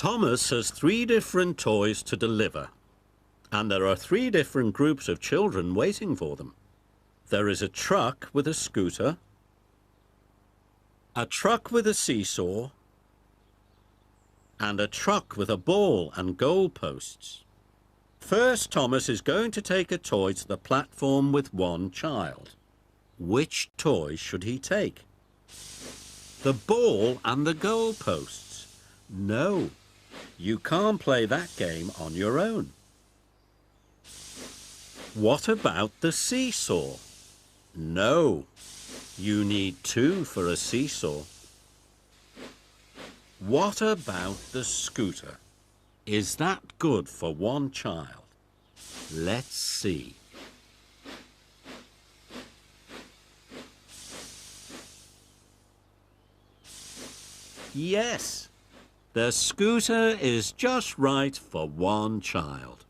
Thomas has 3 different toys to deliver, and there are 3 different groups of children waiting for them. There is a truck with a scooter, a truck with a seesaw, and a truck with a ball and goal posts. First, Thomas is going to take a toy to the platform with 1 child. Which toy should he take? The ball and the goal posts? No, you can't play that game on your own. What about the seesaw? No, you need 2 for a seesaw. What about the scooter? Is that good for 1 child? Let's see. Yes, the scooter is just right for 1 child.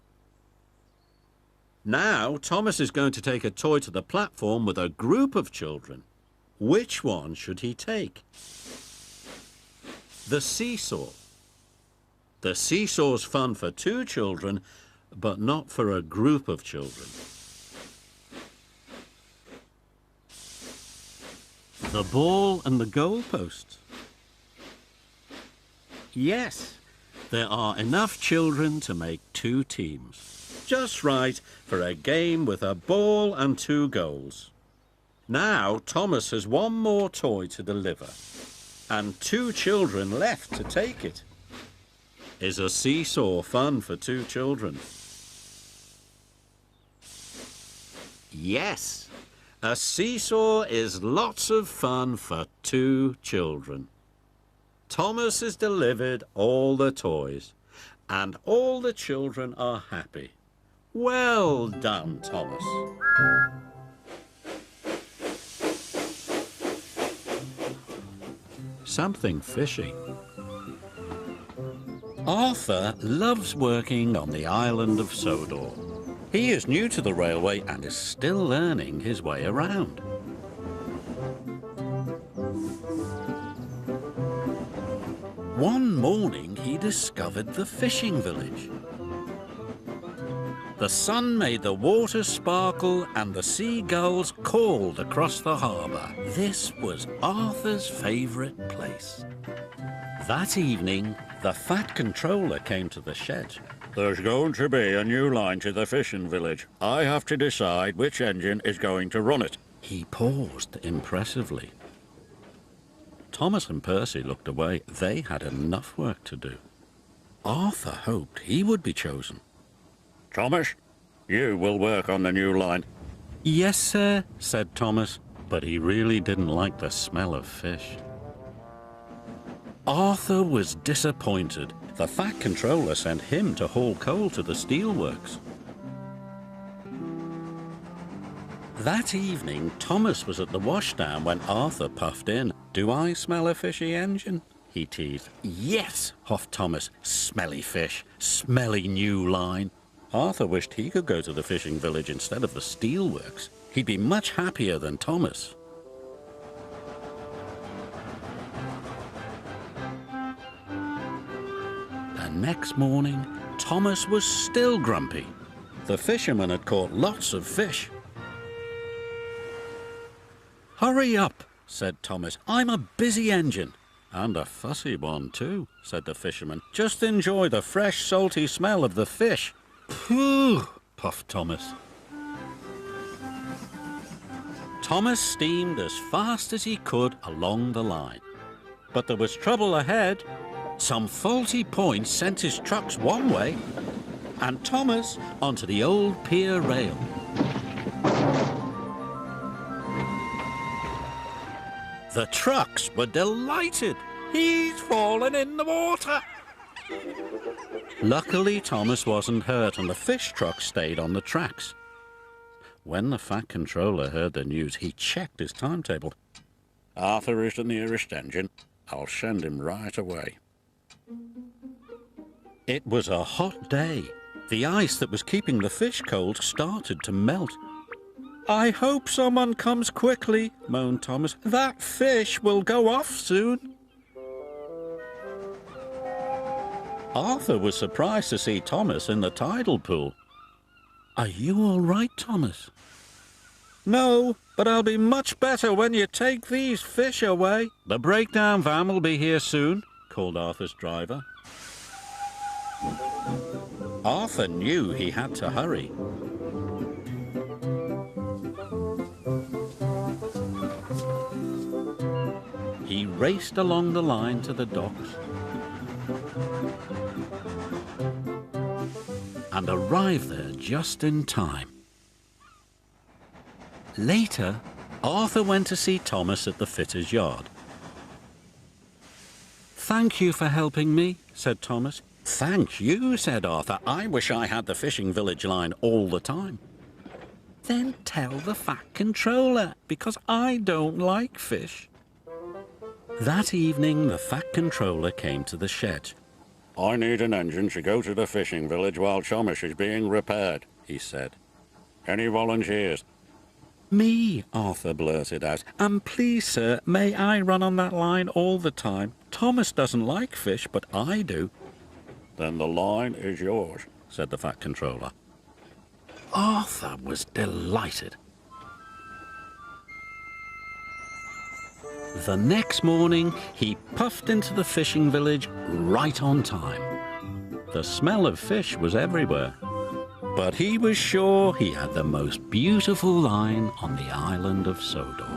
Now, Thomas is going to take a toy to the platform with a group of children. Which one should he take? The seesaw. The seesaw's fun for 2 children, but not for a group of children. The ball and the goalpost. Yes, there are enough children to make 2 teams. Just right for a game with a ball and 2 goals. Now Thomas has 1 more toy to deliver, and 2 children left to take it. Is a seesaw fun for 2 children? Yes, a seesaw is lots of fun for 2 children. Thomas has delivered all the toys, and all the children are happy. Well done, Thomas. Something fishy. Arthur loves working on the island of Sodor. He is new to the railway and is still learning his way around. One morning he discovered the fishing village. The sun made the water sparkle and the seagulls called across the harbour. This was Arthur's favourite place. That evening, the fat controller came to the shed. There's going to be a new line to the fishing village. I have to decide which engine is going to run it. He paused impressively. Thomas and Percy looked away. They had enough work to do. Arthur hoped he would be chosen. Thomas, you will work on the new line. Yes, sir, said Thomas, but he really didn't like the smell of fish. Arthur was disappointed. The fat controller sent him to haul coal to the steelworks. That evening, Thomas was at the washdown when Arthur puffed in. Do I smell a fishy engine? He teased. Yes, huffed Thomas. Smelly fish, smelly new line. Arthur wished he could go to the fishing village instead of the steelworks. He'd be much happier than Thomas. The next morning, Thomas was still grumpy. The fisherman had caught lots of fish. Hurry up, said Thomas. I'm a busy engine. And a fussy one too, said the fisherman. Just enjoy the fresh, salty smell of the fish. Phew, puffed Thomas. Thomas steamed as fast as he could along the line. But there was trouble ahead. Some faulty points sent his trucks one way, and Thomas onto the old pier rail. The trucks were delighted. He's fallen in the water. Luckily, Thomas wasn't hurt and the fish truck stayed on the tracks. When the fat controller heard the news, he checked his timetable. Arthur is the nearest engine. I'll send him right away. It was a hot day. The ice that was keeping the fish cold started to melt. I hope someone comes quickly, moaned Thomas. That fish will go off soon. Arthur was surprised to see Thomas in the tidal pool. "Are you all right, Thomas?" "No, but I'll be much better when you take these fish away." "The breakdown van will be here soon," called Arthur's driver. Arthur knew he had to hurry. He raced along the line to the docks and arrived there just in time. Later, Arthur went to see Thomas at the fitter's yard. "Thank you for helping me," said Thomas. "Thank you," said Arthur. "I wish I had the fishing village line all the time." "Then tell the fat controller, because I don't like fish." That evening, the fat controller came to the shed. "I need an engine to go to the fishing village while Thomas is being repaired," he said. "Any volunteers?" "Me," Arthur blurted out. "And please, sir, may I run on that line all the time? Thomas doesn't like fish, but I do." "Then the line is yours," said the fat controller. Arthur was delighted. The next morning, he puffed into the fishing village right on time. The smell of fish was everywhere, but he was sure he had the most beautiful line on the island of Sodor.